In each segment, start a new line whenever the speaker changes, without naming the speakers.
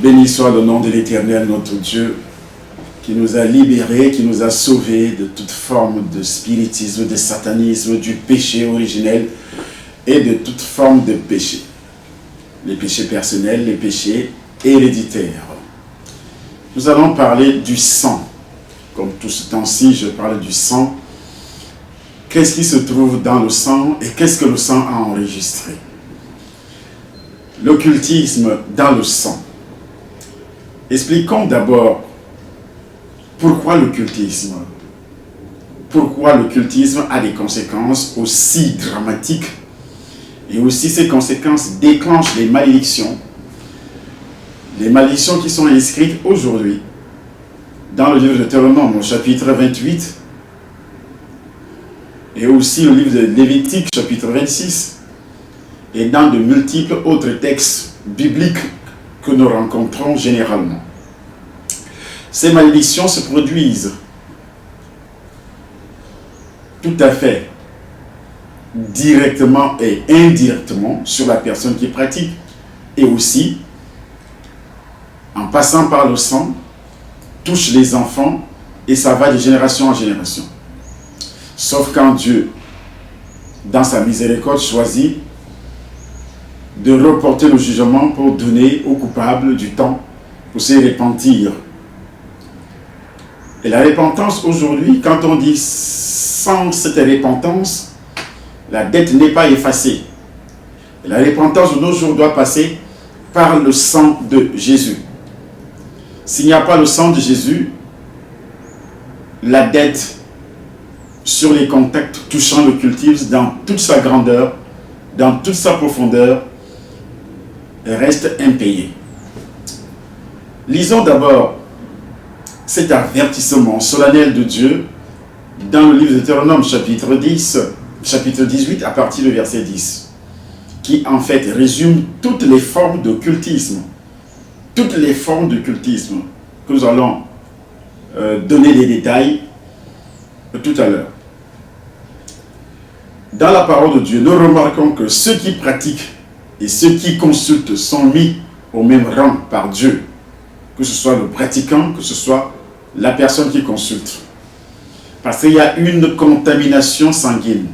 Béni soit le nom de l'Éternel, notre Dieu, qui nous a libérés, qui nous a sauvés de toute forme de spiritisme, de satanisme, du péché originel et de toute forme de péché. Les péchés personnels, les péchés héréditaires. Nous allons parler du sang. Comme tout ce temps-ci, je parle du sang. Qu'est-ce qui se trouve dans le sang et qu'est-ce que le sang a enregistré? L'occultisme dans le sang. Expliquons d'abord pourquoi l'occultisme. Pourquoi l'occultisme a des conséquences aussi dramatiques et aussi ces conséquences déclenchent les malédictions. Les malédictions qui sont inscrites aujourd'hui dans le livre de Deutéronome au chapitre 28 et aussi le livre de Lévitique chapitre 26 et dans de multiples autres textes bibliques que nous rencontrons généralement. Ces malédictions se produisent tout à fait directement et indirectement sur la personne qui pratique et aussi en passant par le sang, touche les enfants et ça va de génération en génération. Sauf quand Dieu, dans sa miséricorde, choisit de reporter le jugement pour donner aux coupables du temps pour se repentir. Et la repentance aujourd'hui, quand on dit sans cette repentance, la dette n'est pas effacée. Et la repentance de nos jours doit passer par le sang de Jésus. S'il n'y a pas le sang de Jésus, la dette sur les contacts touchant l'occultisme dans toute sa grandeur, dans toute sa profondeur, reste impayée. Lisons d'abord cet avertissement solennel de Dieu dans le livre de Deutéronome chapitre 18 à partir du verset 10, qui en fait résume toutes les formes d'occultisme. Toutes les formes d'occultisme que nous allons donner des détails tout à l'heure. Dans la parole de Dieu, nous remarquons que ceux qui pratiquent et ceux qui consultent sont mis au même rang par Dieu, que ce soit le pratiquant, que ce soit la personne qui consulte. Parce qu'il y a une contamination sanguine.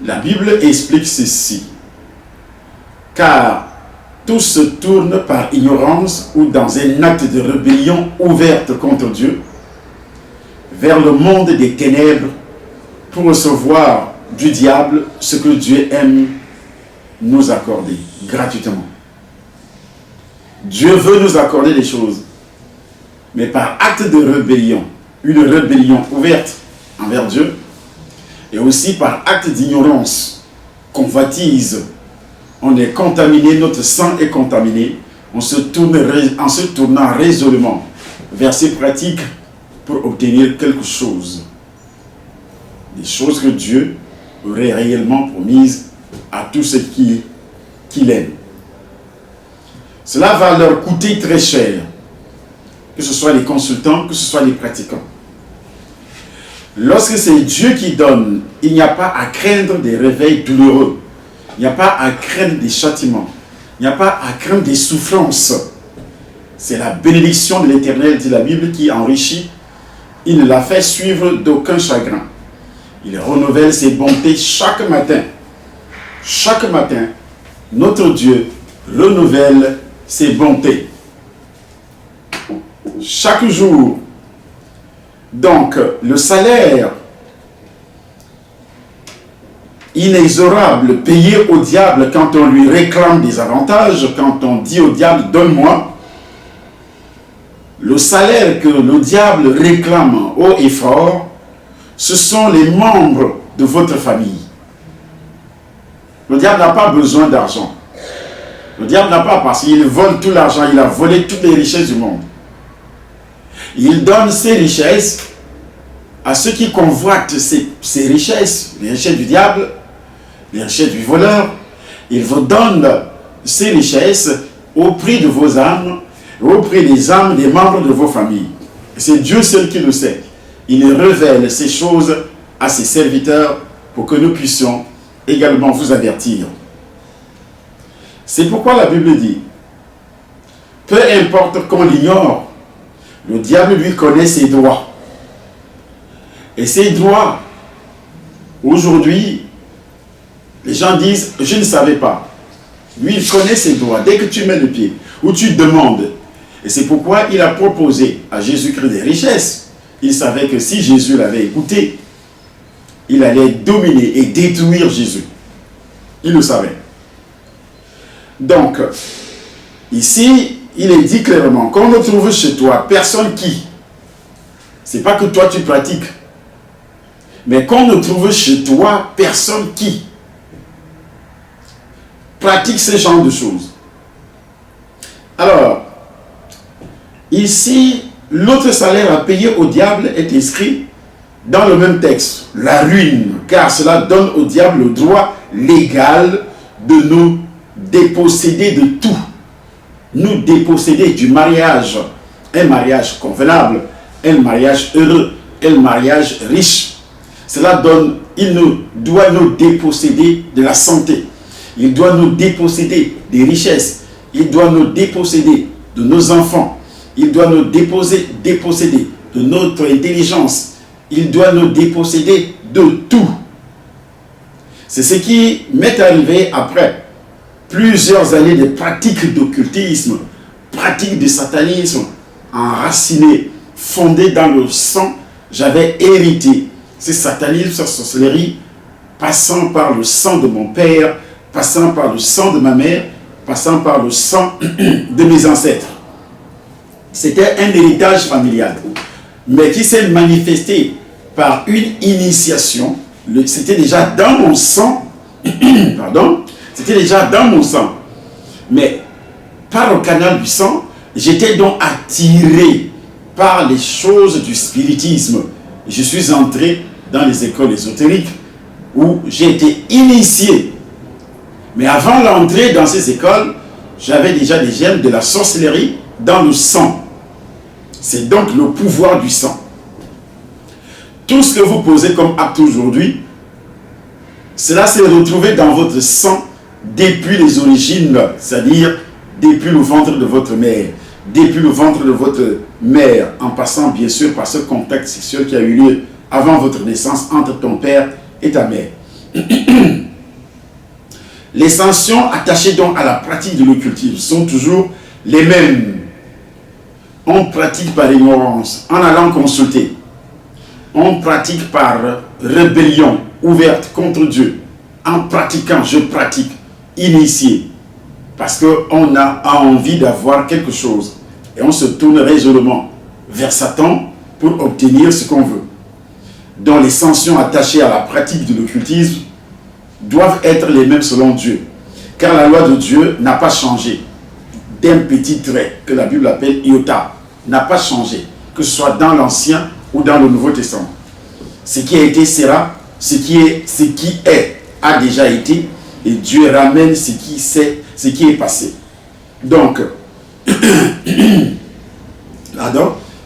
La Bible explique ceci. Car tout se tourne par ignorance ou dans un acte de rébellion ouverte contre Dieu, vers le monde des ténèbres pour recevoir du diable ce que Dieu aime nous accorder gratuitement. Dieu veut nous accorder des choses, mais par acte de rébellion, une rébellion ouverte envers Dieu, et aussi par acte d'ignorance, convoitise, on est contaminé, notre sang est contaminé, en se tournant résolument vers ces pratiques pour obtenir quelque chose. Des choses que Dieu aurait réellement promises à tous ceux qui l'aiment. Cela va leur coûter très cher, que ce soit les consultants, que ce soit les pratiquants. Lorsque c'est Dieu qui donne, il n'y a pas à craindre des réveils douloureux. Il n'y a pas à craindre des châtiments. Il n'y a pas à craindre des souffrances. C'est la bénédiction de l'Éternel, dit la Bible, qui enrichit. Il ne la fait suivre d'aucun chagrin. Il renouvelle ses bontés chaque matin. Chaque matin, notre Dieu renouvelle ses bontés. Chaque jour. Donc, le salaire inexorable payé au diable quand on lui réclame des avantages, quand on dit au diable « donne-moi », le salaire que le diable réclame haut et fort, ce sont les membres de votre famille. Le diable n'a pas besoin d'argent. Le diable n'a pas, parce qu'il vole tout l'argent, il a volé toutes les richesses du monde. Il donne ses richesses à ceux qui convoitent ces richesses, les richesses du diable, les richesses du voleur. Il vous donne ces richesses au prix de vos âmes, au prix des âmes des membres de vos familles. C'est Dieu seul qui le sait. Il révèle ces choses à ses serviteurs pour que nous puissions également vous avertir. C'est pourquoi la Bible dit peu importe qu'on l'ignore, le diable lui connaît ses droits. Et ses droits, aujourd'hui, les gens disent, je ne savais pas. Lui, il connaît ses droits. Dès que tu mets le pied, ou tu demandes. Et c'est pourquoi il a proposé à Jésus-Christ des richesses. Il savait que si Jésus l'avait écouté, il allait dominer et détruire Jésus. Il le savait. Donc, ici, il est dit clairement, qu'on ne trouve chez toi personne qui, c'est pas que toi tu pratiques, mais qu'on ne trouve chez toi personne qui pratique ce genre de choses. Alors, ici, l'autre salaire à payer au diable est inscrit dans le même texte, la ruine, car cela donne au diable le droit légal de nous déposséder de tout, nous déposséder du mariage, un mariage convenable, un mariage heureux, un mariage riche. Cela donne, doit nous déposséder de la santé, il doit nous déposséder des richesses, il doit nous déposséder de nos enfants, il doit nous déposséder de notre intelligence, il doit nous déposséder de tout. C'est ce qui m'est arrivé après plusieurs années de pratiques d'occultisme, pratiques de satanisme, enracinées, fondées dans le sang. J'avais hérité ce satanisme, cette sorcellerie, passant par le sang de mon père, passant par le sang de ma mère, passant par le sang de mes ancêtres. C'était un héritage familial, mais qui s'est manifesté par une initiation. C'était déjà dans mon sang, pardon, c'était déjà dans mon sang. Mais par le canal du sang, j'étais donc attiré par les choses du spiritisme. Je suis entré dans les écoles ésotériques où j'ai été initié. Mais avant l'entrée dans ces écoles, j'avais déjà des germes de la sorcellerie dans le sang. C'est donc le pouvoir du sang. Tout ce que vous posez comme acte aujourd'hui, cela s'est retrouvé dans votre sang depuis les origines, c'est-à-dire depuis le ventre de votre mère, depuis le ventre de votre mère, en passant bien sûr par ce contact sexuel qui a eu lieu avant votre naissance entre ton père et ta mère. Les sanctions attachées donc à la pratique de l'occultisme sont toujours les mêmes. On pratique par ignorance, en allant consulter. On pratique par rébellion ouverte contre Dieu. En pratiquant, je pratique, initié. Parce qu'on a envie d'avoir quelque chose. Et on se tourne résolument vers Satan pour obtenir ce qu'on veut. Donc les sanctions attachées à la pratique de l'occultisme doivent être les mêmes selon Dieu. Car la loi de Dieu n'a pas changé. D'un petit trait que la Bible appelle iota, n'a pas changé. Que ce soit dans l'Ancien ou dans le Nouveau Testament. Ce qui a été sera, ce qui est a déjà été, et Dieu ramène ce qui est passé. Donc,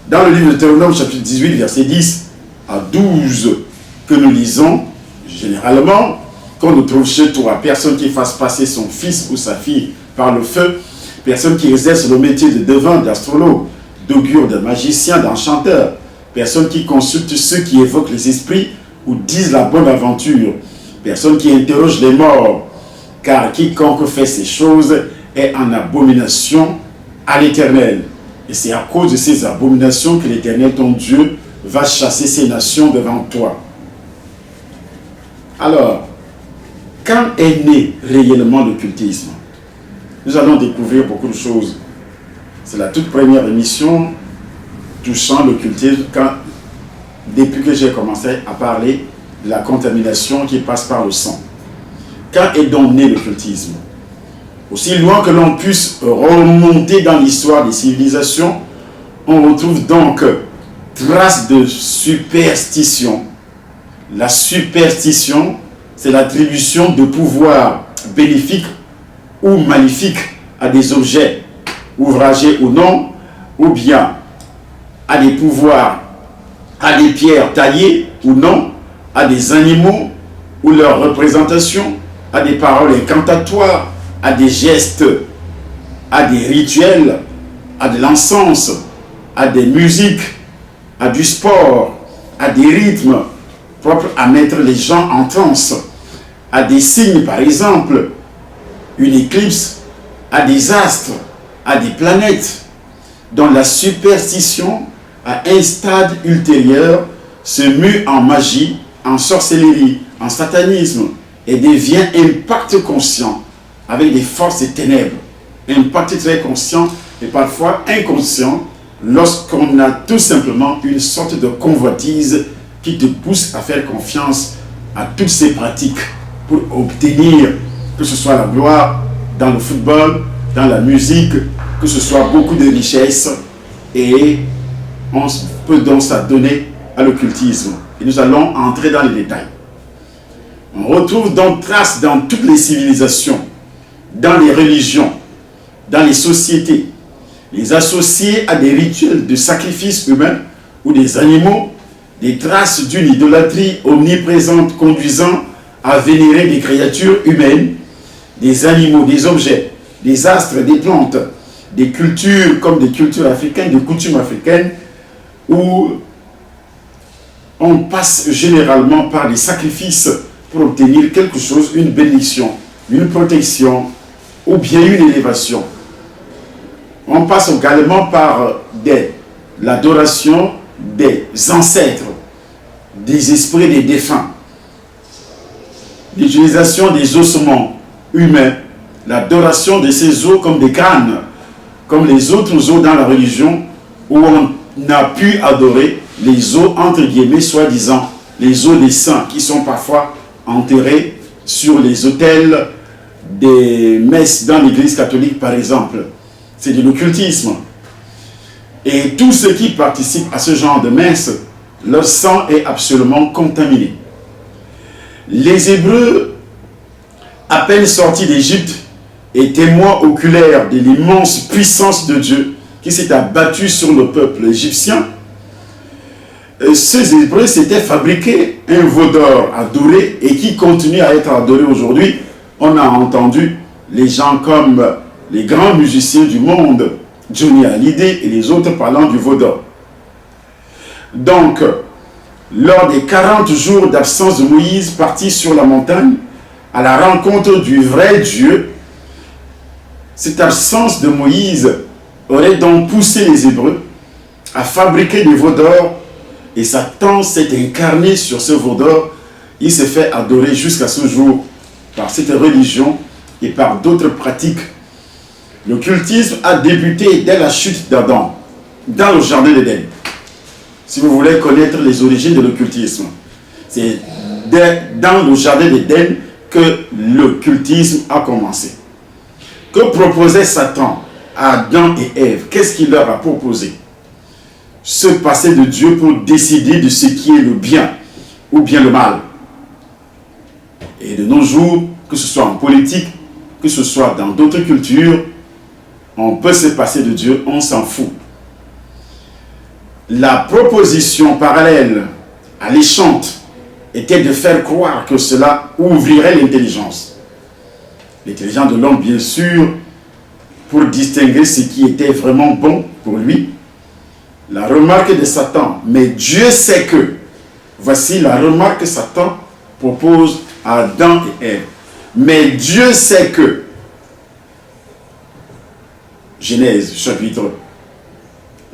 dans le livre de Deutéronome, chapitre 18, verset 10 à 12, que nous lisons, généralement, qu'on ne trouve chez toi personne qui fasse passer son fils ou sa fille par le feu, personne qui exerce le métier de devin, d'astrologue, d'augure, de magicien, d'enchanteur, personne qui consulte ceux qui évoquent les esprits ou disent la bonne aventure, personne qui interroge les morts, car quiconque fait ces choses est en abomination à l'Éternel. Et c'est à cause de ces abominations que l'Éternel, ton Dieu, va chasser ces nations devant toi. Alors, quand est né réellement l'occultisme? Nous allons découvrir beaucoup de choses. C'est la toute première émission touchant l'occultisme depuis que j'ai commencé à parler de la contamination qui passe par le sang. Quand est donc né l'occultisme? Aussi loin que l'on puisse remonter dans l'histoire des civilisations, on retrouve donc traces de superstition. La superstition, c'est l'attribution de pouvoirs bénéfiques ou maléfiques à des objets, ouvragés ou non, ou bien à des pouvoirs, à des pierres taillées ou non, à des animaux ou leur représentation, à des paroles incantatoires, à des gestes, à des rituels, à de l'encens, à des musiques, à du sport, à des rythmes propres à mettre les gens en transe, à des signes par exemple, une éclipse, à des astres, à des planètes, dont la superstition à un stade ultérieur se mue en magie, en sorcellerie, en satanisme et devient impact conscient avec des forces des ténèbres. Impact très conscient et parfois inconscient lorsqu'on a tout simplement une sorte de convoitise qui te pousse à faire confiance à toutes ces pratiques pour obtenir que ce soit la gloire dans le football, dans la musique, que ce soit beaucoup de richesses, et on peut donc s'adonner à l'occultisme. Et nous allons entrer dans les détails. On retrouve donc traces dans toutes les civilisations, dans les religions, dans les sociétés, les associés à des rituels de sacrifice humain ou des animaux, des traces d'une idolâtrie omniprésente conduisant à vénérer des créatures humaines, des animaux, des objets, des astres, des plantes, des cultures comme des cultures africaines, des coutumes africaines, où on passe généralement par des sacrifices pour obtenir quelque chose, une bénédiction, une protection ou bien une élévation. On passe également par l'adoration des ancêtres, des esprits des défunts, l'utilisation des ossements humains, l'adoration de ces os comme des crânes, comme les autres os dans la religion où on a pu adorer les os entre guillemets soi-disant, les os des saints qui sont parfois enterrés sur les autels des messes dans l'église catholique par exemple. C'est de l'occultisme. Et tous ceux qui participent à ce genre de messe, leur sang est absolument contaminé. Les Hébreux, à peine sortis d'Égypte, et témoins oculaires de l'immense puissance de Dieu qui s'est abattue sur le peuple égyptien, ces Hébreux s'étaient fabriqués un veau d'or adoré et qui continue à être adoré aujourd'hui. On a entendu les gens comme les grands musiciens du monde, Johnny Hallyday et les autres parlant du veau d'or. Donc, lors des 40 jours d'absence de Moïse parti sur la montagne à la rencontre du vrai Dieu, cette absence de Moïse aurait donc poussé les Hébreux à fabriquer des veaux d'or et Satan s'est incarné sur ce veau d'or. Il s'est fait adorer jusqu'à ce jour par cette religion et par d'autres pratiques. L'occultisme a débuté dès la chute d'Adam, dans le jardin d'Éden. Si vous voulez connaître les origines de l'occultisme, c'est dans le jardin d'Éden que l'occultisme a commencé. Que proposait Satan à Adam et Ève? Qu'est-ce qu'il leur a proposé? Se passer de Dieu pour décider de ce qui est le bien ou bien le mal. Et de nos jours, que ce soit en politique, que ce soit dans d'autres cultures, on peut se passer de Dieu, on s'en fout. La proposition parallèle, alléchante, était de faire croire que cela ouvrirait l'intelligence. L'intelligence de l'homme, bien sûr, pour distinguer ce qui était vraiment bon pour lui. La remarque de Satan, mais Dieu sait que. Voici la remarque que Satan propose à Adam et Ève. Mais Dieu sait que. Genèse chapitre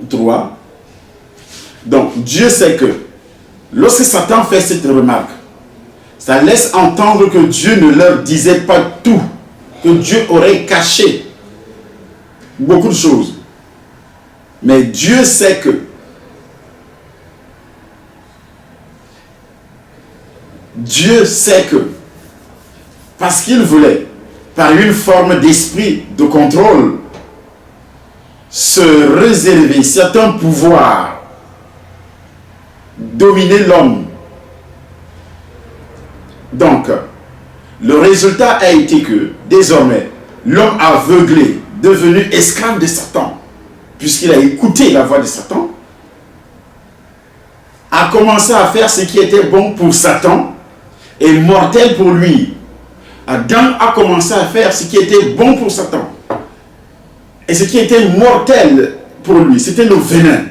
3. Donc, Dieu sait que. Lorsque Satan fait cette remarque, ça laisse entendre que Dieu ne leur disait pas tout, que Dieu aurait caché beaucoup de choses. Mais Dieu sait que. Dieu sait que. Parce qu'il voulait, par une forme d'esprit de contrôle, se réserver certains pouvoirs, dominer l'homme. Donc, le résultat a été que, désormais, l'homme aveuglé, devenu esclave de Satan, puisqu'il a écouté la voix de Satan, a commencé à faire ce qui était bon pour Satan et mortel pour lui. Adam a commencé à faire ce qui était bon pour Satan. Et ce qui était mortel pour lui, c'était le venin.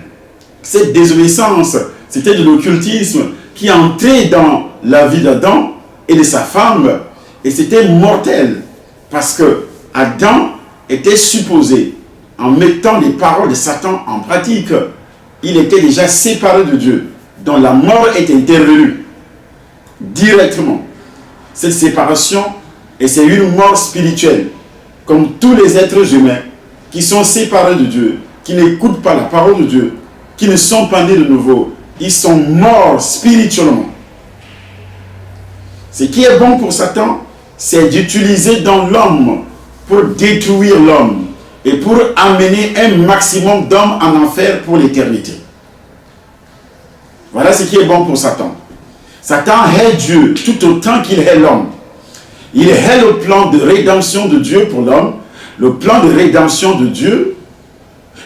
Cette désobéissance, c'était de l'occultisme qui entrait dans la vie d'Adam et de sa femme, et c'était mortel, parce que Adam était supposé, en mettant les paroles de Satan en pratique, il était déjà séparé de Dieu, dont la mort était intervenue directement. Cette séparation, et c'est une mort spirituelle, comme tous les êtres humains qui sont séparés de Dieu, qui n'écoutent pas la parole de Dieu, qui ne sont pas nés de nouveau, ils sont morts spirituellement. Ce qui est bon pour Satan, c'est d'utiliser dans l'homme pour détruire l'homme et pour amener un maximum d'hommes en enfer pour l'éternité. Voilà ce qui est bon pour Satan. Satan hait Dieu tout autant qu'il hait l'homme. Il hait le plan de rédemption de Dieu pour l'homme, le plan de rédemption de Dieu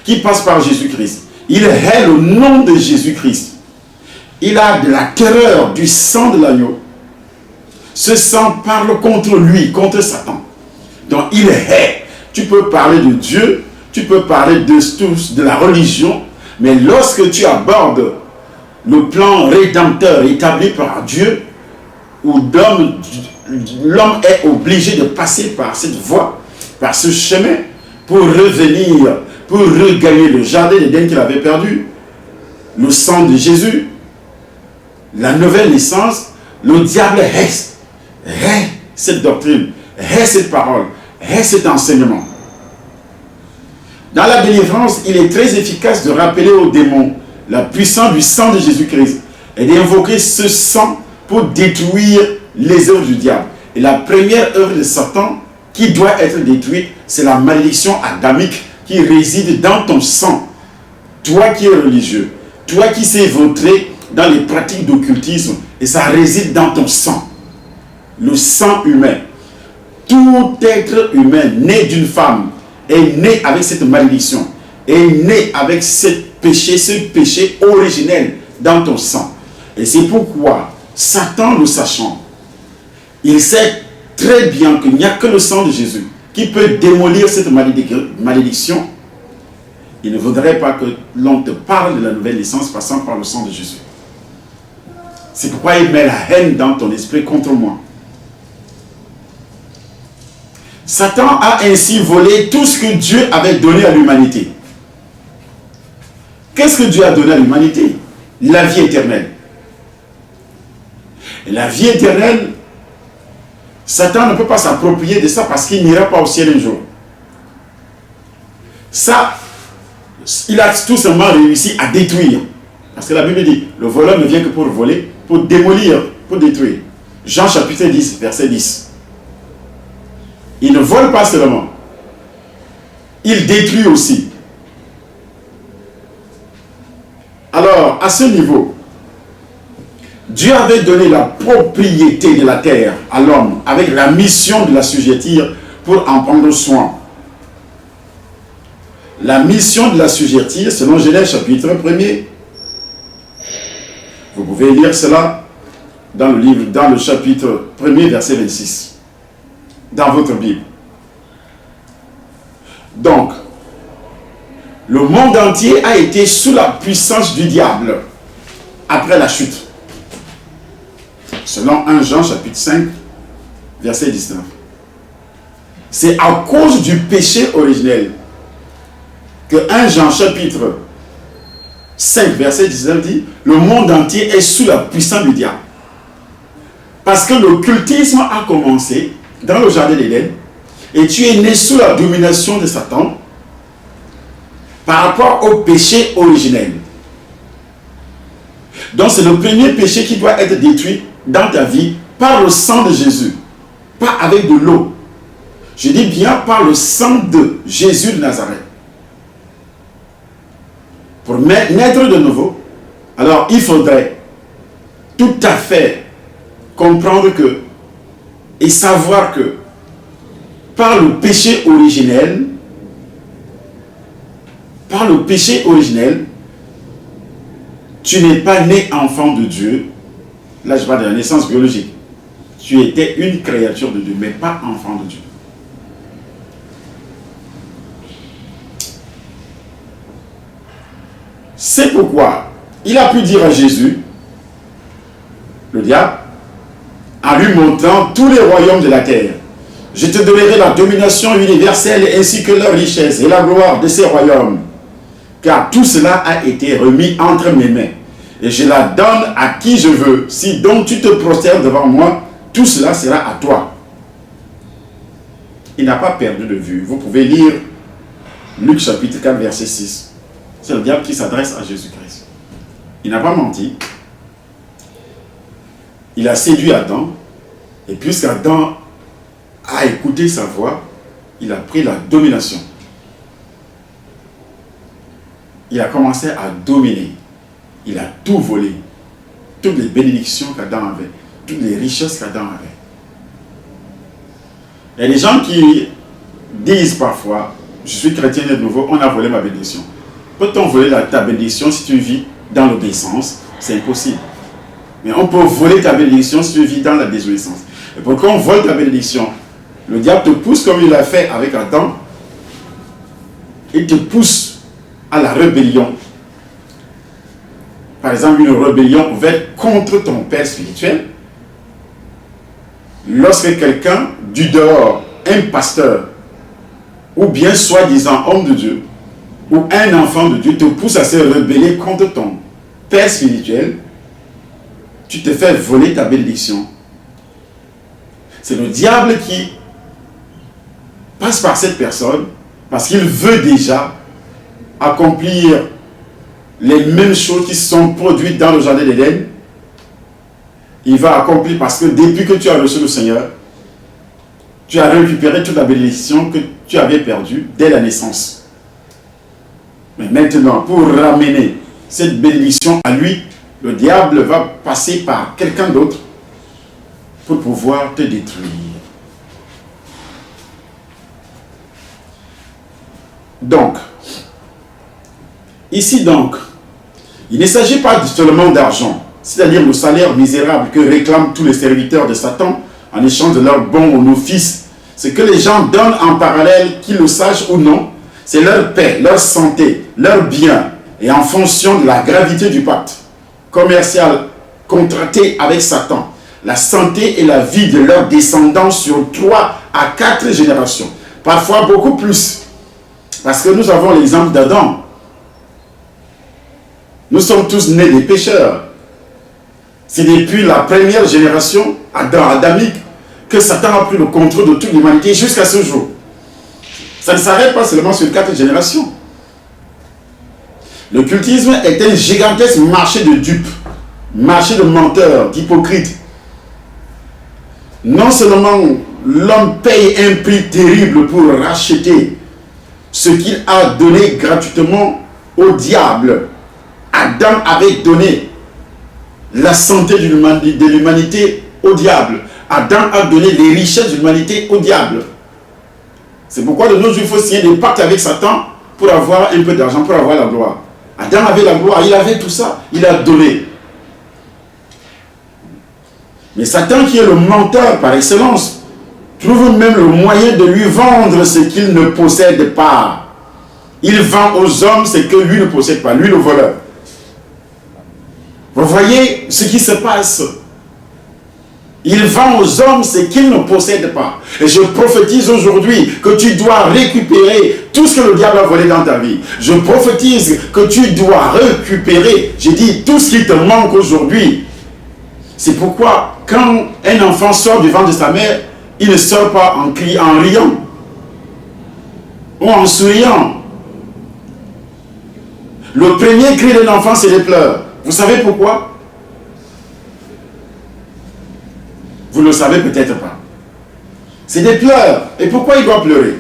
qui passe par Jésus-Christ. Il hait le nom de Jésus-Christ. Il a de la terreur du sang de l'agneau. Ce sang parle contre lui, contre Satan. Donc il hait. Tu peux parler de Dieu, tu peux parler de la religion, mais lorsque tu abordes le plan rédempteur établi par Dieu, où l'homme est obligé de passer par cette voie, par ce chemin, pour revenir, pour regagner le jardin d'Éden qu'il avait perdu, le sang de Jésus, la nouvelle naissance, le diable hait cette doctrine, hait cette parole, hait cet enseignement. Dans la délivrance, il est très efficace de rappeler aux démons la puissance du sang de Jésus-Christ et d'invoquer ce sang pour détruire les œuvres du diable. Et la première œuvre de Satan qui doit être détruite, c'est la malédiction adamique qui réside dans ton sang. Toi qui es religieux, toi qui sais vautrer dans les pratiques d'occultisme, et ça réside dans ton sang. Le sang humain. Tout être humain né d'une femme est né avec cette malédiction, est né avec ce péché originel dans ton sang. Et c'est pourquoi Satan, le sachant, il sait très bien qu'il n'y a que le sang de Jésus qui peut démolir cette malédiction. Il ne voudrait pas que l'on te parle de la nouvelle naissance passant par le sang de Jésus. C'est pourquoi il met la haine dans ton esprit contre moi. Satan a ainsi volé tout ce que Dieu avait donné à l'humanité. Qu'est-ce que Dieu a donné à l'humanité? La vie éternelle. Et la vie éternelle, Satan ne peut pas s'approprier de ça parce qu'il n'ira pas au ciel un jour. Ça, il a tout simplement réussi à détruire. Parce que la Bible dit, le voleur ne vient que pour voler, pour démolir, pour détruire. Jean chapitre 10, verset 10. Il ne vole pas seulement, il détruit aussi. Alors, à ce niveau, Dieu avait donné la propriété de la terre à l'homme avec la mission de l'assujettir pour en prendre soin. La mission de l'assujettir, selon Genèse chapitre 1er, vous pouvez lire cela dans le livre, dans le chapitre 1er, verset 26, dans votre Bible. Donc, le monde entier a été sous la puissance du diable après la chute. Selon 1 Jean chapitre 5, verset 19. C'est à cause du péché originel que 1 Jean chapitre 5, verset 19 dit, le monde entier est sous la puissance du diable. Parce que l'occultisme a commencé dans le jardin d'Éden et tu es né sous la domination de Satan par rapport au péché originel. Donc c'est le premier péché qui doit être détruit dans ta vie par le sang de Jésus, pas avec de l'eau. Je dis bien par le sang de Jésus de Nazareth. Pour naître de nouveau, alors il faudrait tout à fait comprendre que et savoir que par le péché originel, tu n'es pas né enfant de Dieu. Là, je parle de la naissance biologique. Tu étais une créature de Dieu, mais pas enfant de Dieu. C'est pourquoi il a pu dire à Jésus, le diable, en lui montrant tous les royaumes de la terre. Je te donnerai la domination universelle ainsi que leur richesse et la gloire de ces royaumes. Car tout cela a été remis entre mes mains. Et je la donne à qui je veux. Si donc tu te prosternes devant moi, tout cela sera à toi. Il n'a pas perdu de vue. Vous pouvez lire Luc chapitre 4, verset 6. C'est le diable qui s'adresse à Jésus-Christ. Il n'a pas menti. Il a séduit Adam. Et puisqu'Adam a écouté sa voix, il a pris la domination. Il a commencé à dominer. Il a tout volé. Toutes les bénédictions qu'Adam avait. Toutes les richesses qu'Adam avait. Il y a des gens qui disent parfois, je suis chrétien de nouveau, on a volé ma bénédiction. Peut-on voler ta bénédiction si tu vis dans l'obéissance? C'est impossible. Mais on peut voler ta bénédiction si tu vis dans la désobéissance. Et pourquoi on vole ta bénédiction? Le diable te pousse comme il l'a fait avec Adam. Il te pousse à la rébellion. Par exemple, une rébellion ouverte contre ton père spirituel. Lorsque quelqu'un du dehors, un pasteur, ou bien soi-disant homme de Dieu, ou un enfant de Dieu te pousse à se rebeller contre ton père spirituel, tu te fais voler ta bénédiction. C'est le diable qui passe par cette personne parce qu'il veut déjà accomplir les mêmes choses qui sont produites dans le jardin d'Éden. Il va accomplir parce que depuis que tu as reçu le Seigneur, tu as récupéré toute la bénédiction que tu avais perdue dès la naissance. Mais maintenant, pour ramener cette bénédiction à lui, le diable va passer par quelqu'un d'autre pour pouvoir te détruire. Donc, ici donc, il ne s'agit pas seulement d'argent, c'est-à-dire le salaire misérable que réclament tous les serviteurs de Satan en échange de leur bon ou nos fils. Ce que les gens donnent en parallèle, qu'ils le sachent ou non, c'est leur paix, leur santé, leur bien, et en fonction de la gravité du pacte commercial contracté avec Satan, la santé et la vie de leurs descendants sur 3 à 4 générations, parfois beaucoup plus. Parce que nous avons l'exemple d'Adam. Nous sommes tous nés des pécheurs. C'est depuis la première génération, adamique, que Satan a pris le contrôle de toute l'humanité jusqu'à ce jour. Ça ne s'arrête pas seulement sur 4 générations. Le cultisme est un gigantesque marché de dupes, marché de menteurs, d'hypocrites. Non seulement l'homme paye un prix terrible pour racheter ce qu'il a donné gratuitement au diable. Adam avait donné la santé de l'humanité au diable. Adam a donné les richesses de l'humanité au diable. C'est pourquoi de nos jours, il faut signer des pactes avec Satan pour avoir un peu d'argent, pour avoir la gloire. Adam avait la gloire, il avait tout ça, il a donné. Mais Satan, qui est le menteur par excellence, trouve même le moyen de lui vendre ce qu'il ne possède pas. Il vend aux hommes ce que lui ne possède pas, lui le voleur. Vous voyez ce qui se passe. Il vend aux hommes ce qu'ils ne possèdent pas. Et je prophétise aujourd'hui que tu dois récupérer tout ce que le diable a volé dans ta vie. Je prophétise que tu dois récupérer, j'ai dit, tout ce qui te manque aujourd'hui. C'est pourquoi, quand un enfant sort du ventre de sa mère, il ne sort pas en riant ou en souriant. Le premier cri d'un enfant, c'est les pleurs. Vous savez pourquoi? Vous ne le savez peut-être pas. C'est des pleurs. Et pourquoi il doit pleurer?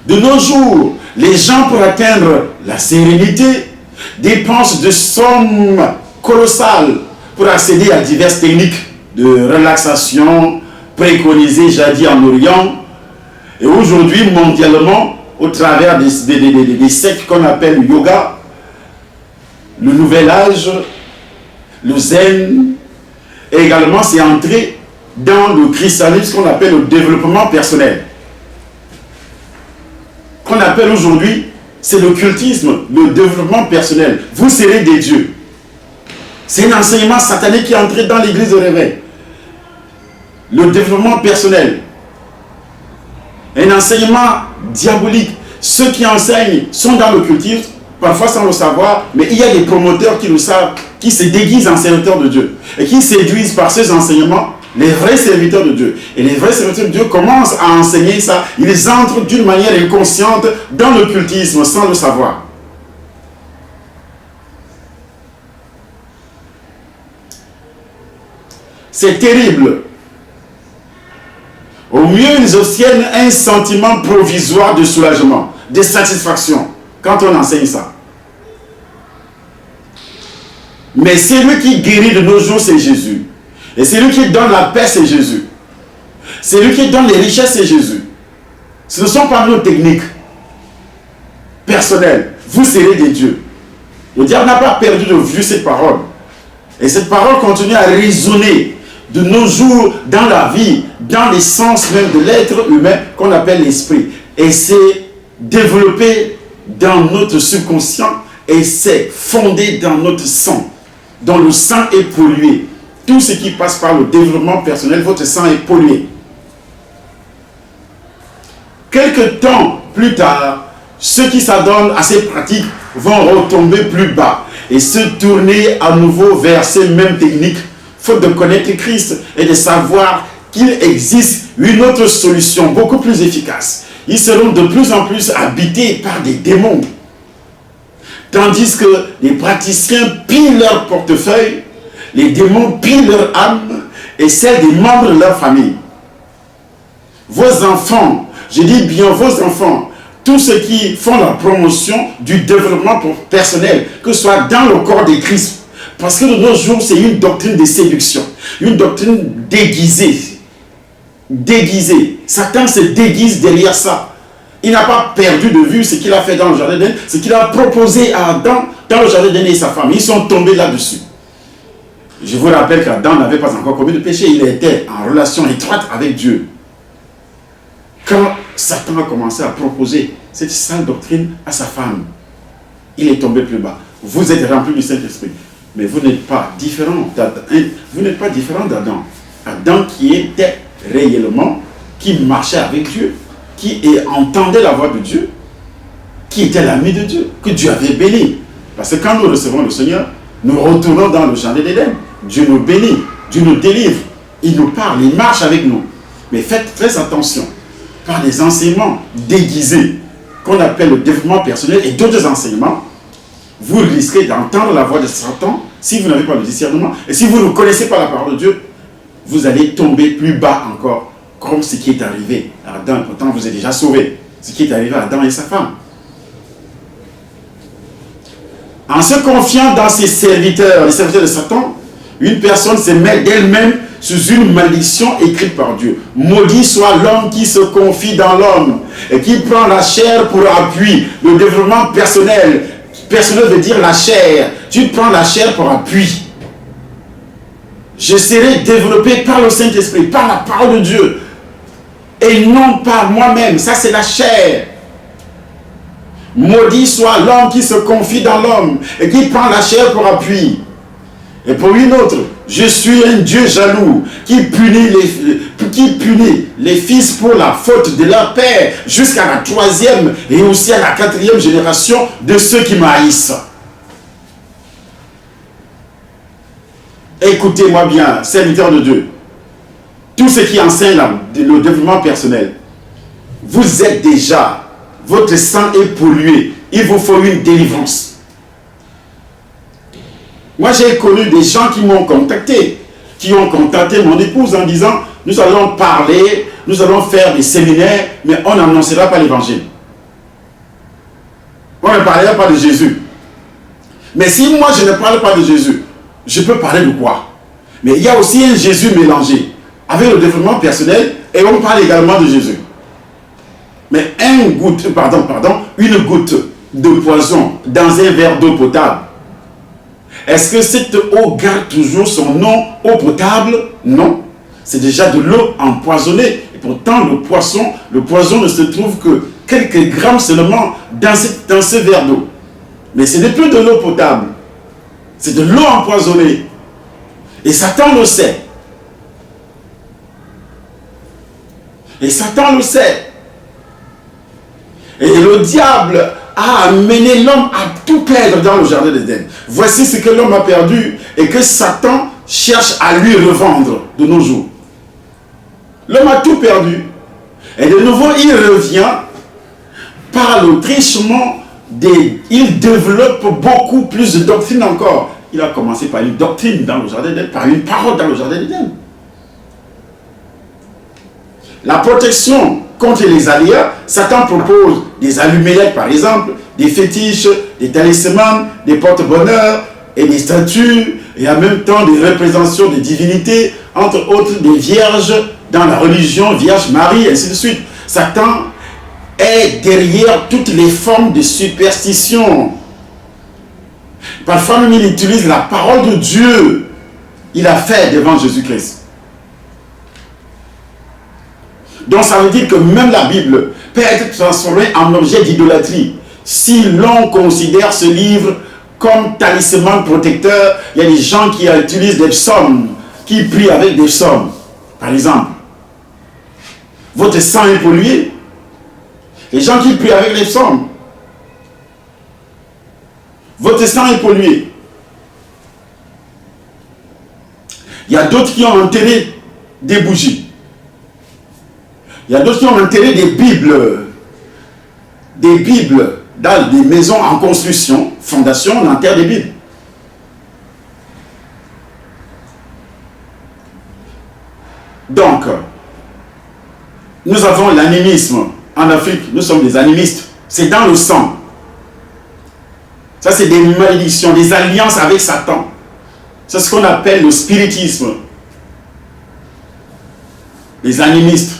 De nos jours, les gens, pour atteindre la sérénité, dépensent de sommes colossales pour accéder à diverses techniques de relaxation préconisées jadis en Orient. Et aujourd'hui, mondialement, au travers des sectes qu'on appelle le yoga, le nouvel âge, le zen, et également c'est entré dans le christianisme qu'on appelle le développement personnel. qu'on appelle aujourd'hui, c'est l'occultisme, le développement personnel. Vous serez des dieux. C'est un enseignement satanique qui est entré dans l'église de réveil. Le développement personnel. Un enseignement diabolique. Ceux qui enseignent sont dans l'occultisme, parfois sans le savoir, mais il y a des promoteurs qui le savent, qui se déguisent en serviteurs de Dieu et qui séduisent par ces enseignements les vrais serviteurs de Dieu. Et les vrais serviteurs de Dieu commencent à enseigner ça. Ils entrent d'une manière inconsciente dans l'occultisme sans le savoir. C'est terrible. Au mieux, ils obtiennent un sentiment provisoire de soulagement, de satisfaction, quand on enseigne ça. Mais celui qui guérit de nos jours, c'est Jésus. Et celui qui donne la paix, c'est Jésus. Celui qui donne les richesses, c'est Jésus. Ce ne sont pas nos techniques personnelles. Vous serez des dieux. Le diable n'a pas perdu de vue cette parole. Et cette parole continue à résonner de nos jours dans la vie, dans l'essence même de l'être humain qu'on appelle l'esprit. Et c'est développé dans notre subconscient et c'est fondé dans notre sang, dont le sang est pollué. Tout ce qui passe par le développement personnel, votre sang est pollué. Quelque temps plus tard, ceux qui s'adonnent à ces pratiques vont retomber plus bas et se tourner à nouveau vers ces mêmes techniques, faute de connaître Christ et de savoir qu'il existe une autre solution beaucoup plus efficace. Ils seront de plus en plus habités par des démons. Tandis que les praticiens pillent leur portefeuille, les démons pillent leur âme et celle des membres de leur famille. Vos enfants, je dis bien vos enfants, tous ceux qui font la promotion du développement personnel, que ce soit dans le corps de Christ, parce que de nos jours, c'est une doctrine de séduction, une doctrine déguisée. Déguisée. Satan se déguise derrière ça. Il n'a pas perdu de vue ce qu'il a fait dans le jardin d'Éden, ce qu'il a proposé à Adam dans le jardin d'Éden et sa femme. Ils sont tombés là-dessus. Je vous rappelle qu'Adam n'avait pas encore commis de péché. Il était en relation étroite avec Dieu. Quand Satan a commencé à proposer cette sale doctrine à sa femme, il est tombé plus bas. Vous êtes rempli du Saint-Esprit. Mais vous n'êtes pas différent d'Adam. Vous n'êtes pas différent d'Adam. Adam qui était réellement, qui marchait avec Dieu, qui entendait la voix de Dieu, qui était l'ami de Dieu, que Dieu avait béni. Parce que quand nous recevons le Seigneur, nous retournons dans le jardin d'Éden. Dieu nous bénit, Dieu nous délivre, il nous parle, il marche avec nous. Mais faites très attention, par des enseignements déguisés, qu'on appelle le développement personnel et d'autres enseignements, vous risquez d'entendre la voix de Satan si vous n'avez pas le discernement. Et si vous ne connaissez pas la parole de Dieu, vous allez tomber plus bas encore, comme ce qui est arrivé à Adam. Pourtant, vous êtes déjà sauvés. Ce qui est arrivé à Adam et sa femme. En se confiant dans ses serviteurs, les serviteurs de Satan, une personne se met d'elle-même sous une malédiction écrite par Dieu. Maudit soit l'homme qui se confie dans l'homme et qui prend la chair pour appui. Le développement personnel. Personnel veut dire la chair. Tu prends la chair pour appui. Je serai développé par le Saint-Esprit, par la parole de Dieu. Et non par moi-même. Ça, c'est la chair. Maudit soit l'homme qui se confie dans l'homme et qui prend la chair pour appui. Et pour une autre, je suis un Dieu jaloux qui punit les fils pour la faute de leur père jusqu'à la 3e et aussi à la 4e génération de ceux qui m'haïssent. Écoutez-moi bien, serviteurs de Dieu. Tous ceux qui enseignent le développement personnel, vous êtes déjà, votre sang est pollué. Il vous faut une délivrance. Moi, j'ai connu des gens qui m'ont contacté, qui ont contacté mon épouse en disant, nous allons parler, nous allons faire des séminaires, mais on n'annoncera pas l'évangile. On ne parlera pas de Jésus. Mais si moi, je ne parle pas de Jésus, je peux parler de quoi? Mais il y a aussi un Jésus mélangé avec le développement personnel et on parle également de Jésus. Mais une goutte de poison dans un verre d'eau potable, est-ce que cette eau garde toujours son nom eau potable? Non. C'est déjà de l'eau empoisonnée. Et pourtant, le poison ne se trouve que quelques grammes seulement dans ce verre d'eau. Mais ce n'est plus de l'eau potable. C'est de l'eau empoisonnée. Et Satan le sait. Et Satan le sait. Et le diable a amené l'homme à tout perdre dans le jardin d'Éden. Voici ce que l'homme a perdu et que Satan cherche à lui revendre de nos jours. L'homme a tout perdu. Et de nouveau, il revient par le trichement il développe beaucoup plus de doctrine encore. Il a commencé par une doctrine dans le jardin d'Éden, par une parole dans le jardin d'Éden. La protection contre les aléas, Satan propose des allumettes par exemple, des fétiches, des talismans, des porte-bonheur et des statues, et en même temps des représentations de divinités, entre autres des vierges dans la religion, Vierge Marie, et ainsi de suite. Satan est derrière toutes les formes de superstition. Parfois même il utilise la parole de Dieu. Il a fait devant Jésus-Christ. Donc ça veut dire que même la Bible peut être transformée en objet d'idolâtrie. Si l'on considère ce livre comme talisman protecteur, il y a des gens qui utilisent des psaumes, qui prient avec des psaumes. Par exemple, votre sang est pollué. Les gens qui prient avec les psaumes, votre sang est pollué. Il y a d'autres qui ont enterré des bougies. Il y a d'autres qui ont enterré des Bibles dans des maisons en construction, fondation, on enterre des Bibles. Donc, nous avons l'animisme. En Afrique, nous sommes des animistes. C'est dans le sang. Ça, c'est des malédictions, des alliances avec Satan. C'est ce qu'on appelle le spiritisme. Les animistes.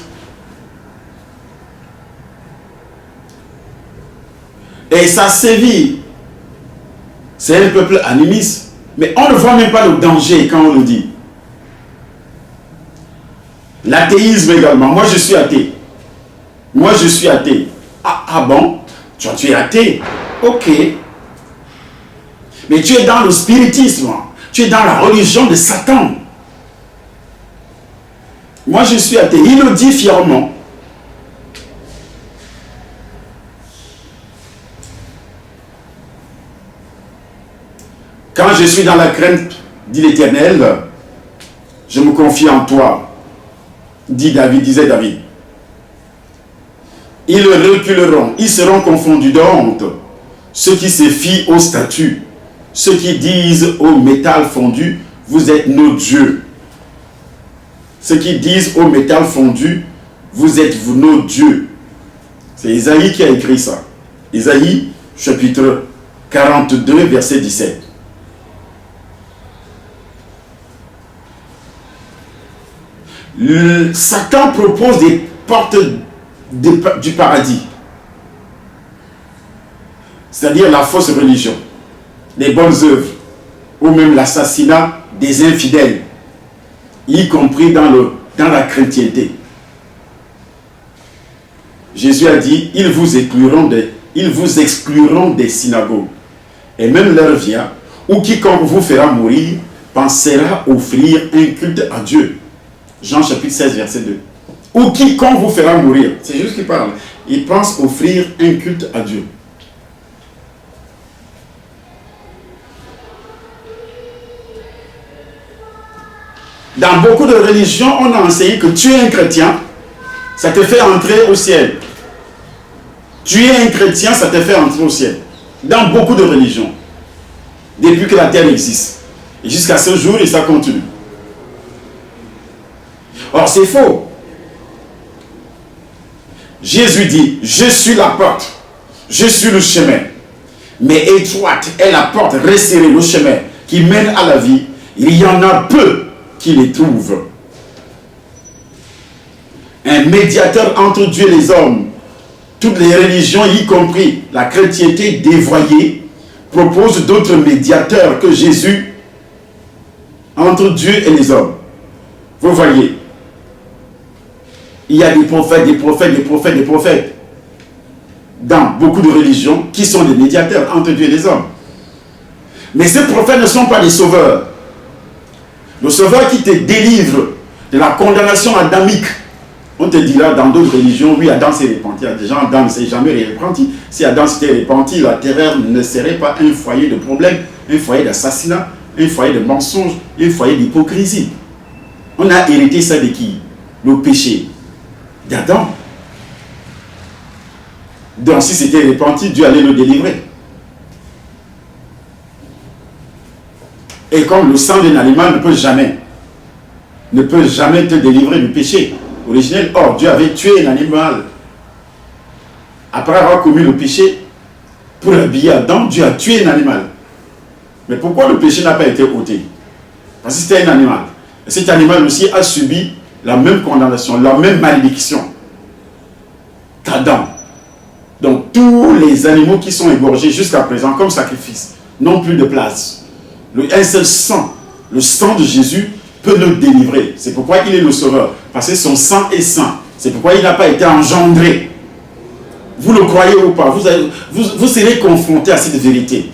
Et ça sévit. C'est un peuple animiste. Mais on ne voit même pas le danger quand on le dit. L'athéisme également. Moi, je suis athée. Moi, je suis athée. Ah bon? Tu es athée? Ok. Mais tu es dans le spiritisme. Tu es dans la religion de Satan. Moi, je suis athée. Il le dit fièrement. Quand je suis dans la crainte, dit l'Éternel, je me confie en toi, disait David. Ils reculeront, ils seront confondus de honte. Ceux qui se fient aux statues, ceux qui disent au métal fondu, vous êtes nos dieux. Ceux qui disent au métal fondu, vous êtes nos dieux. C'est Isaïe qui a écrit ça. Isaïe, chapitre 42, verset 17. Satan propose des portes du paradis, c'est-à-dire la fausse religion, les bonnes œuvres, ou même l'assassinat des infidèles, y compris dans la chrétienté. Jésus a dit, ils vous excluront des synagogues, et même leur vient, ou quiconque vous fera mourir, pensera offrir un culte à Dieu. Jean chapitre 16, verset 2. Ou quiconque vous fera mourir. C'est juste qu'il parle. Il pense offrir un culte à Dieu. Dans beaucoup de religions, on a enseigné que tu es un chrétien, ça te fait entrer au ciel. Tu es un chrétien, ça te fait entrer au ciel. Dans beaucoup de religions. Depuis que la terre existe. Et jusqu'à ce jour, et ça continue. Or, c'est faux. Jésus dit, je suis la porte, je suis le chemin. Mais étroite est la porte, resserrée, le chemin qui mène à la vie. Il y en a peu qui les trouvent. Un médiateur entre Dieu et les hommes. Toutes les religions, y compris la chrétienté dévoyée, proposent d'autres médiateurs que Jésus entre Dieu et les hommes. Vous voyez, il y a des prophètes, des prophètes, des prophètes, des prophètes. dans beaucoup de religions qui sont des médiateurs entre Dieu et les hommes. Mais ces prophètes ne sont pas des sauveurs. Le sauveur qui te délivre de la condamnation adamique. On te dira dans d'autres religions, oui, Adam s'est repenti. Déjà, Adam ne s'est jamais repenti. Si Adam s'était repenti, la terre ne serait pas un foyer de problème, un foyer d'assassinat, un foyer de mensonge, un foyer d'hypocrisie. On a hérité ça de qui? Le péché d'Adam. Donc si c'était repenti, Dieu allait le délivrer. Et comme le sang d'un animal ne peut jamais te délivrer du péché originel. Or, Dieu avait tué un animal. Après avoir commis le péché, pour habiller Adam, Dieu a tué un animal. Mais pourquoi le péché n'a pas été ôté? Parce que c'était un animal. Et cet animal aussi a subi la même condamnation, la même malédiction qu'Adam. Donc tous les animaux qui sont égorgés jusqu'à présent comme sacrifice n'ont plus de place. Un seul sang, le sang de Jésus, peut nous délivrer. C'est pourquoi il est le sauveur. Parce que son sang est saint. C'est pourquoi il n'a pas été engendré. Vous le croyez ou pas, vous serez confronté à cette vérité.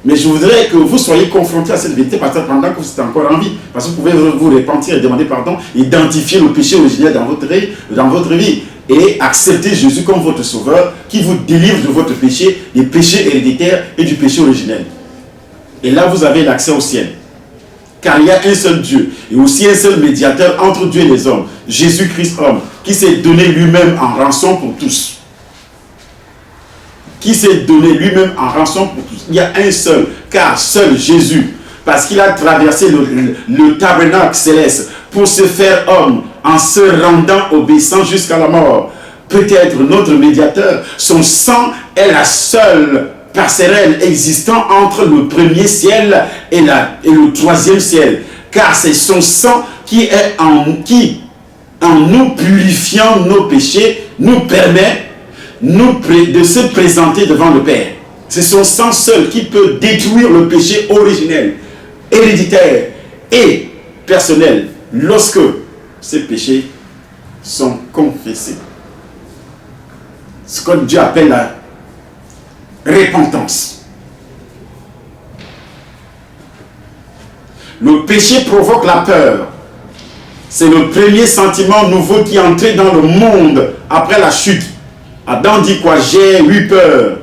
Mais je voudrais que vous soyez confrontés à cette vérité pendant que vous êtes encore en vie. Parce que vous pouvez vous repentir et demander pardon, identifier le péché originel dans votre vie. Et accepter Jésus comme votre sauveur qui vous délivre de votre péché, des péchés héréditaires et du péché originel. Et là, vous avez l'accès au ciel. Car il y a un seul Dieu et aussi un seul médiateur entre Dieu et les hommes, Jésus-Christ homme, qui s'est donné lui-même en rançon pour tous. Qui s'est donné lui-même en rançon pour tous. Il y a un seul, car seul Jésus, parce qu'il a traversé le tabernacle céleste pour se faire homme en se rendant obéissant jusqu'à la mort, peut être notre médiateur. Son sang est la seule passerelle existant entre le premier ciel et le troisième ciel. Car c'est son sang qui, en nous purifiant nos péchés, nous permet de se présenter devant le Père. C'est son sang seul qui peut détruire le péché originel, héréditaire et personnel lorsque ces péchés sont confessés. Ce que Dieu appelle la repentance. Le péché provoque la peur. C'est le premier sentiment nouveau qui est entré dans le monde après la chute. Adam dit quoi? J'ai eu peur.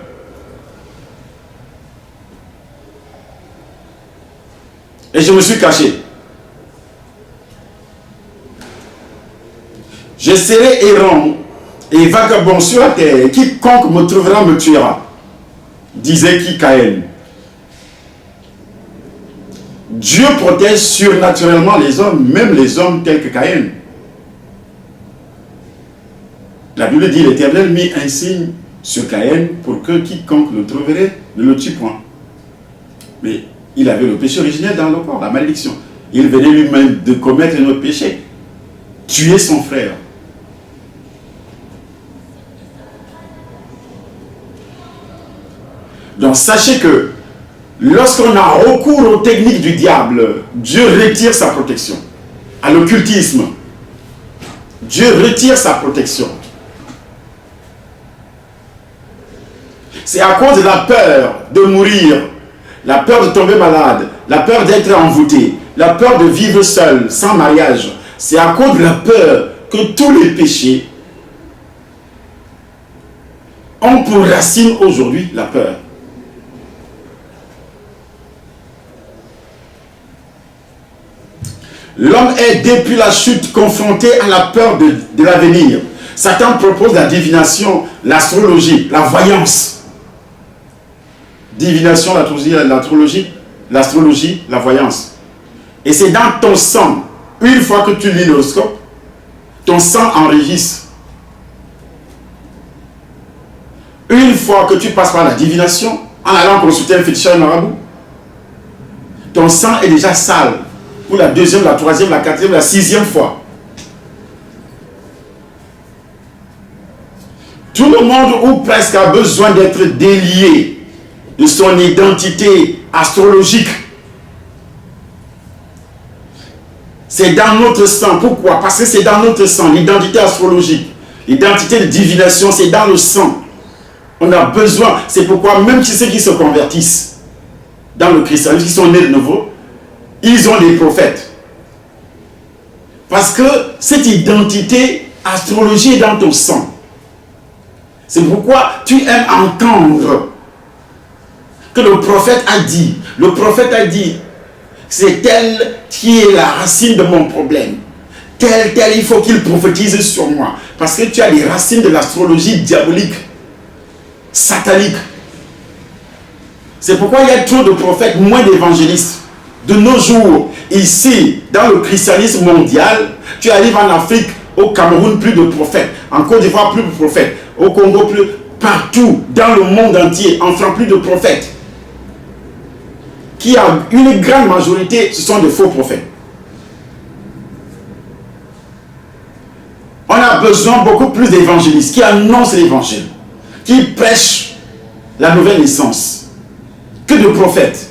Et je me suis caché. Je serai errant et vagabond sur la terre. Quiconque me trouvera me tuera. Disait qui? Caïn. Dieu protège surnaturellement les hommes, même les hommes tels que Caïn. La Bible dit, l'Éternel mit un signe sur Caïn pour que quiconque le trouverait ne le tue point. Mais il avait le péché originel dans le corps, la malédiction. Il venait lui-même de commettre notre péché, tuer son frère. Donc sachez que lorsqu'on a recours aux techniques du diable, Dieu retire sa protection. À l'occultisme, Dieu retire sa protection. C'est à cause de la peur de mourir, la peur de tomber malade, la peur d'être envoûté, la peur de vivre seul, sans mariage. C'est à cause de la peur que tous les péchés ont pour racine aujourd'hui la peur. L'homme est depuis la chute confronté à la peur de l'avenir. Satan propose la divination, l'astrologie, la voyance. Divination, l'astrologie, la voyance. Et c'est dans ton sang, une fois que tu lis l'horoscope, ton sang enregistre. Une fois que tu passes par la divination, en allant consulter un féticheur marabout, ton sang est déjà sale. Pour la deuxième, la troisième, la quatrième, la sixième fois. Tout le monde ou presque a besoin d'être délié de son identité astrologique. C'est dans notre sang. Pourquoi? Parce que c'est dans notre sang, l'identité astrologique. L'identité de divination, c'est dans le sang. On a besoin. C'est pourquoi même ceux qui se convertissent dans le christianisme, qui sont nés de nouveau, ils ont des prophètes. Parce que cette identité astrologie est dans ton sang. C'est pourquoi tu aimes entendre que le prophète a dit. Le prophète a dit, c'est tel qui est la racine de mon problème. Tel, il faut qu'il prophétise sur moi. Parce que tu as les racines de l'astrologie diabolique, satanique. C'est pourquoi il y a trop de prophètes, moins d'évangélistes. De nos jours, ici, dans le christianisme mondial, tu arrives en Afrique, au Cameroun, plus de prophètes. En Côte d'Ivoire, plus de prophètes. Au Congo, plus. Partout, dans le monde entier, en France, plus de prophètes. Qui a une grande majorité, ce sont des faux prophètes. On a besoin beaucoup plus d'évangélistes qui annoncent l'évangile, qui prêchent la nouvelle naissance, que de prophètes.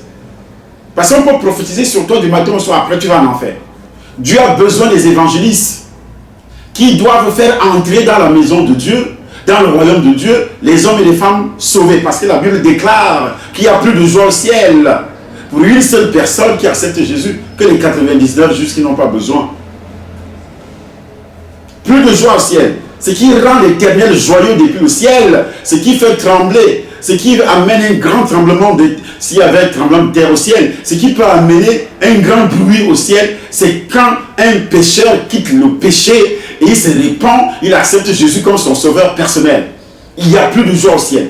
Parce qu'on peut prophétiser sur toi du matin au soir, après tu vas en enfer. Dieu a besoin des évangélistes qui doivent faire entrer dans la maison de Dieu, dans le royaume de Dieu, les hommes et les femmes sauvés. Parce que la Bible déclare qu'il n'y a plus de joie au ciel pour une seule personne qui accepte Jésus que les 99 justes qui n'ont pas besoin. Plus de joie au ciel. Ce qui rend l'Éternel joyeux depuis le ciel, ce qui fait trembler, ce qui amène un grand tremblement, s'il y avait un tremblement de terre au ciel, ce qui peut amener un grand bruit au ciel, c'est quand un pécheur quitte le péché et il se répand, il accepte Jésus comme son sauveur personnel. Il n'y a plus de joie au ciel.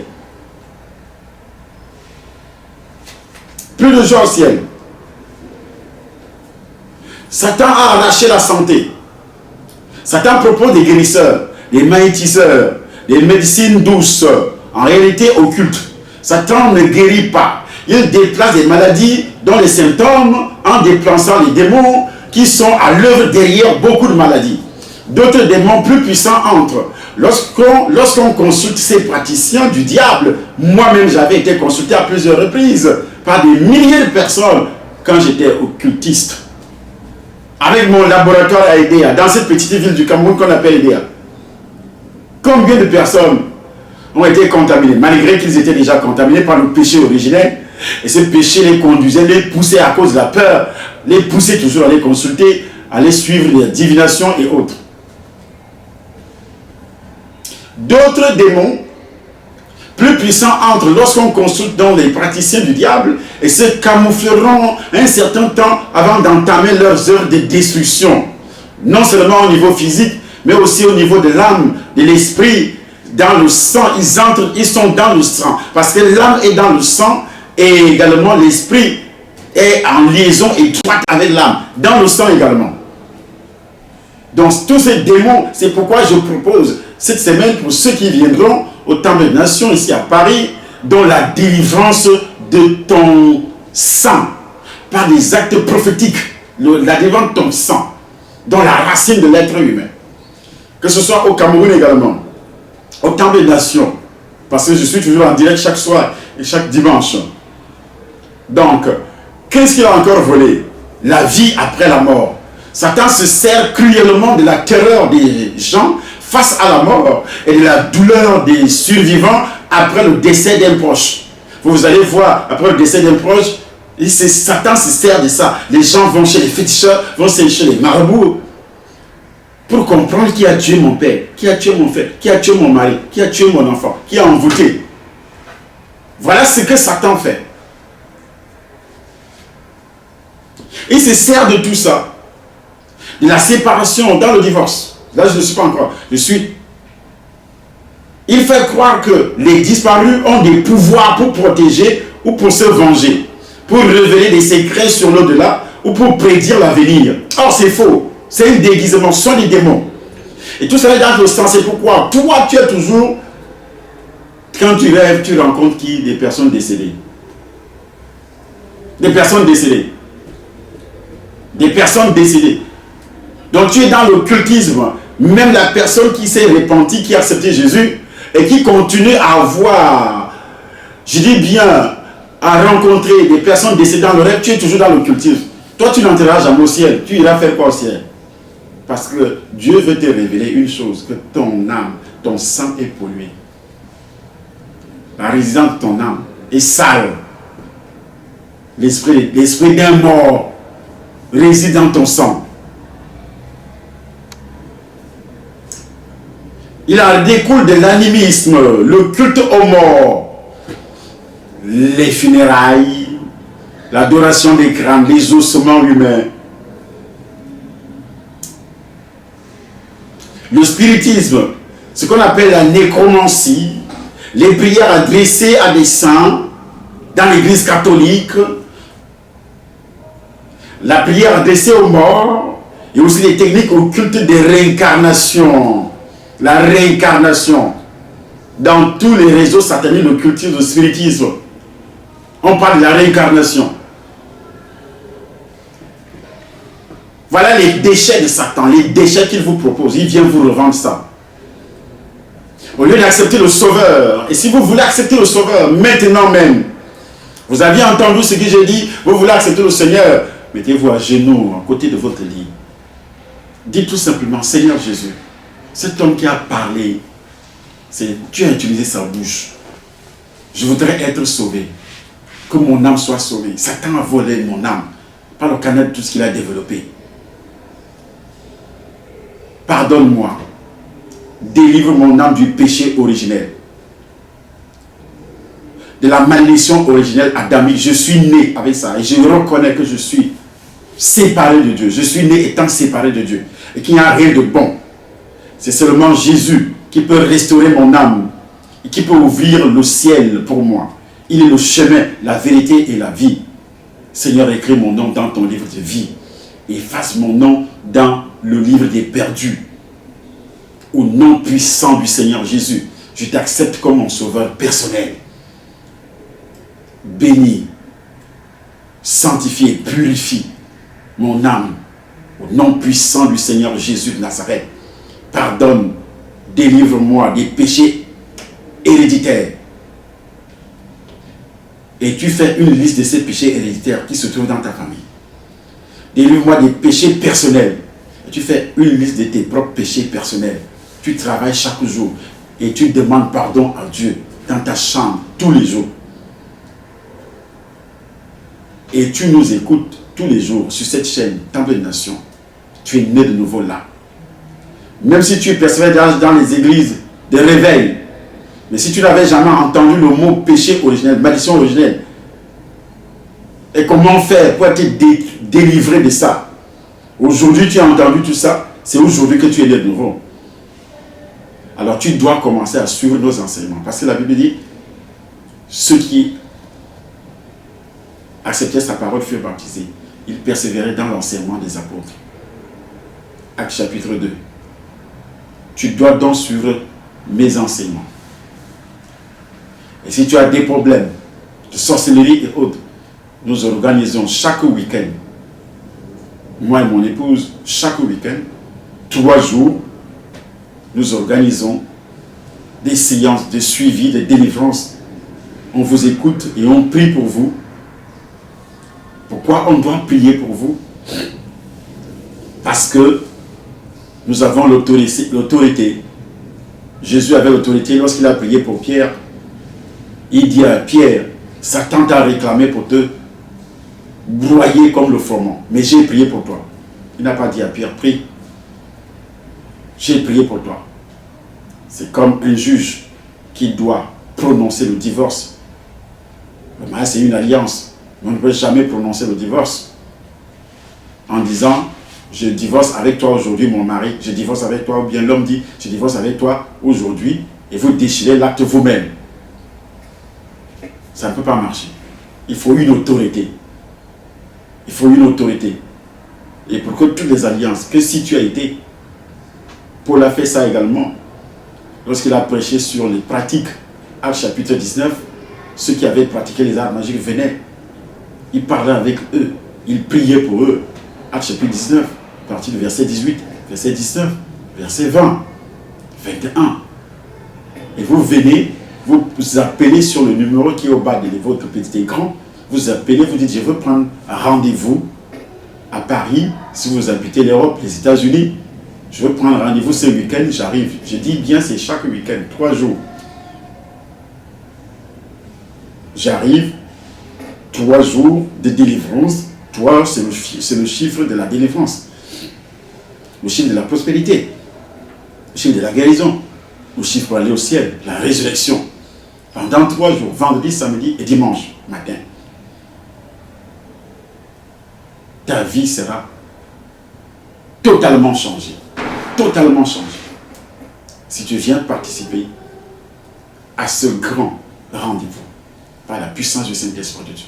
Plus de joie au ciel. Satan a arraché la santé. Satan propose des guérisseurs, des magnétiseurs, des médecines douces, en réalité occultes. Satan ne guérit pas. Il déplace des maladies dont les symptômes en déplaçant les démons qui sont à l'œuvre derrière beaucoup de maladies. D'autres démons plus puissants entrent. Lorsqu'on consulte ces praticiens du diable, moi-même j'avais été consulté à plusieurs reprises par des milliers de personnes quand j'étais occultiste. Avec mon laboratoire à EDEA, dans cette petite ville du Cameroun qu'on appelle EDEA. Combien de personnes ont été contaminées, malgré qu'ils étaient déjà contaminés par le péché originel. Et ce péché les conduisait, les poussait à cause de la peur, les poussait toujours à les consulter, à les suivre les divinations et autres. D'autres démons plus puissants entrent lorsqu'on consulte dans les praticiens du diable et se camoufleront un certain temps avant d'entamer leurs œuvres de destruction. Non seulement au niveau physique, mais aussi au niveau de l'âme, de l'esprit, dans le sang. Ils entrent, ils sont dans le sang. Parce que l'âme est dans le sang et également l'esprit est en liaison étroite avec l'âme. Dans le sang également. Donc tous ces démons, c'est pourquoi je propose cette semaine pour ceux qui viendront au Temple des Nations ici à Paris, dans la délivrance de ton sang, par des actes prophétiques, la délivrance de ton sang, dans la racine de l'être humain. Que ce soit au Cameroun également, au Temple des Nations, parce que je suis toujours en direct chaque soir et chaque dimanche. Donc, qu'est-ce qu'il a encore volé? La vie après la mort. Satan se sert cruellement de la terreur des gens face à la mort et de la douleur des survivants après le décès d'un proche. Vous allez voir, après le décès d'un proche, Satan se sert de ça. Les gens vont chez les féticheurs, vont chez les marabouts pour comprendre qui a tué mon père, qui a tué mon frère, qui a tué mon mari, qui a tué mon enfant, qui a envoûté. Voilà ce que Satan fait. Il se sert de tout ça. De la séparation dans le divorce. Là, je ne suis pas encore. Il fait croire que les disparus ont des pouvoirs pour protéger ou pour se venger, pour révéler des secrets sur l'au-delà ou pour prédire l'avenir. Or, c'est faux. C'est un déguisement, ce sont des démons. Et tout cela est dans le sens. C'est pourquoi toi, tu es toujours, quand tu rêves, tu rencontres qui? Des personnes décédées. Des personnes décédées. Des personnes décédées. Donc tu es dans l'occultisme. Même la personne qui s'est repentie, qui a accepté Jésus et qui continue à avoir, je dis bien, à rencontrer des personnes décédées dans le rêve, tu es toujours dans l'occultisme. Toi, tu n'entreras jamais au ciel. Tu iras faire quoi au ciel? Parce que Dieu veut te révéler une chose, que ton âme, ton sang est pollué. la résidence de ton âme, est sale. L'esprit d'un mort réside dans ton sang. Il en découle de l'animisme, le culte aux morts, les funérailles, l'adoration des crânes, les ossements humains. Le spiritisme, ce qu'on appelle la nécromancie, les prières adressées à des saints dans l'église catholique, la prière adressée aux morts, et aussi les techniques occultes de réincarnation. La réincarnation. Dans tous les réseaux sataniques, le culture du spiritisme, on parle de la réincarnation. Voilà les déchets de Satan, les déchets qu'il vous propose. Il vient vous revendre ça. Au lieu d'accepter le Sauveur, et si vous voulez accepter le Sauveur, maintenant même, vous aviez entendu ce que j'ai dit, vous voulez accepter le Seigneur, mettez-vous à genoux, à côté de votre lit. Dites tout simplement, Seigneur Jésus, cet homme qui a parlé, tu as utilisé sa bouche. Je voudrais être sauvé, que mon âme soit sauvée. Satan a volé mon âme, par le canal de tout ce qu'il a développé. Pardonne-moi. Délivre mon âme du péché originel. De la malédiction originelle adamique. Je suis né avec ça. Et je reconnais que je suis séparé de Dieu. Je suis né étant séparé de Dieu. Et qu'il n'y a rien de bon. C'est seulement Jésus qui peut restaurer mon âme. Et qui peut ouvrir le ciel pour moi. Il est le chemin, la vérité et la vie. Seigneur, écris mon nom dans ton livre de vie. Et efface mon nom dans le livre des perdus. Au nom puissant du Seigneur Jésus, je t'accepte comme mon sauveur personnel. Bénis, sanctifie, purifie mon âme. Au nom puissant du Seigneur Jésus de Nazareth. Pardonne, délivre-moi des péchés héréditaires. Et tu fais une liste de ces péchés héréditaires qui se trouvent dans ta famille. Délivre-moi des péchés personnels. Et tu fais une liste de tes propres péchés personnels. Tu travailles chaque jour et tu demandes pardon à Dieu dans ta chambre tous les jours. Et tu nous écoutes tous les jours sur cette chaîne Temple des Nations. Tu es né de nouveau là. Même si tu persévères dans les églises de réveil, mais si tu n'avais jamais entendu le mot péché originel, malédiction originelle, et comment faire pour être délivré de ça? Aujourd'hui, tu as entendu tout ça, c'est aujourd'hui que tu es né de nouveau. Alors tu dois commencer à suivre nos enseignements. Parce que la Bible dit, ceux qui acceptaient sa parole furent baptisés. Ils persévéraient dans l'enseignement des apôtres. Actes chapitre 2. Tu dois donc suivre mes enseignements. Et si tu as des problèmes de sorcellerie et autres, nous organisons chaque week-end, moi et mon épouse, chaque week-end, 3 jours, nous organisons des séances de suivi, de délivrance. On vous écoute et on prie pour vous. Pourquoi on doit prier pour vous? Parce que nous avons l'autorité. Jésus avait l'autorité lorsqu'il a prié pour Pierre. Il dit à Pierre, Satan t'a réclamé pour te broyer comme le froment. Mais j'ai prié pour toi. Il n'a pas dit à Pierre, prie. J'ai prié pour toi. C'est comme un juge qui doit prononcer le divorce. Le mariage, c'est une alliance. On ne peut jamais prononcer le divorce en disant, je divorce avec toi aujourd'hui, mon mari, je divorce avec toi, ou bien l'homme dit, je divorce avec toi aujourd'hui, et vous déchirez l'acte vous-même. Ça ne peut pas marcher. Il faut une autorité. Il faut une autorité. Et pour que toutes les alliances, que si tu as été, Paul a fait ça également, lorsqu'il a prêché sur les pratiques, Actes chapitre 19, ceux qui avaient pratiqué les arts magiques venaient, il parlait avec eux, il priait pour eux. Actes chapitre 19, à partir du verset 18, verset 19, verset 20, 21. Et vous venez, vous appelez sur le numéro qui est au bas de votre petit écran, vous appelez, vous dites, je veux prendre un rendez-vous à Paris, si vous habitez l'Europe, les États-Unis, je veux prendre rendez-vous ce week-end, j'arrive. Je dis bien, c'est chaque week-end, 3 jours. J'arrive, 3 jours de délivrance. 3, c'est le chiffre de la délivrance. Le chiffre de la prospérité. Le chiffre de la guérison. Le chiffre pour aller au ciel. La résurrection. Pendant 3 jours, vendredi, samedi et dimanche matin. Ta vie sera totalement changée. Totalement changée. Si tu viens participer à ce grand rendez-vous par la puissance du Saint-Esprit de Dieu.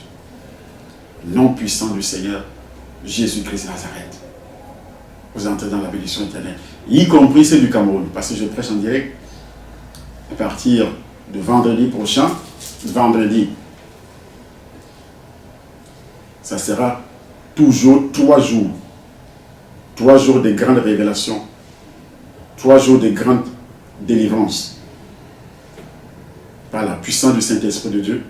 Nom puissant du Seigneur Jésus-Christ de Nazareth. Vous entrez dans la bénédiction éternelle, y compris ceux du Cameroun, parce que je prêche en direct à partir de vendredi prochain. Vendredi, ça sera toujours 3 jours. 3 jours de grandes révélations. 3 jours de grande délivrance. Par la puissance du Saint-Esprit de Dieu.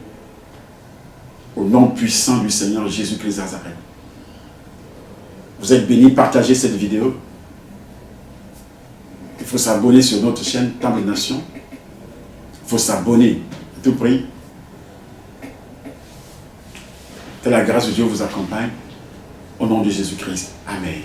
Au nom puissant du Seigneur Jésus-Christ de Nazareth. Vous êtes bénis, partagez cette vidéo. Il faut s'abonner sur notre chaîne Temple des Nations. Il faut s'abonner à tout prix. Que la grâce de Dieu vous accompagne. Au nom de Jésus-Christ. Amen.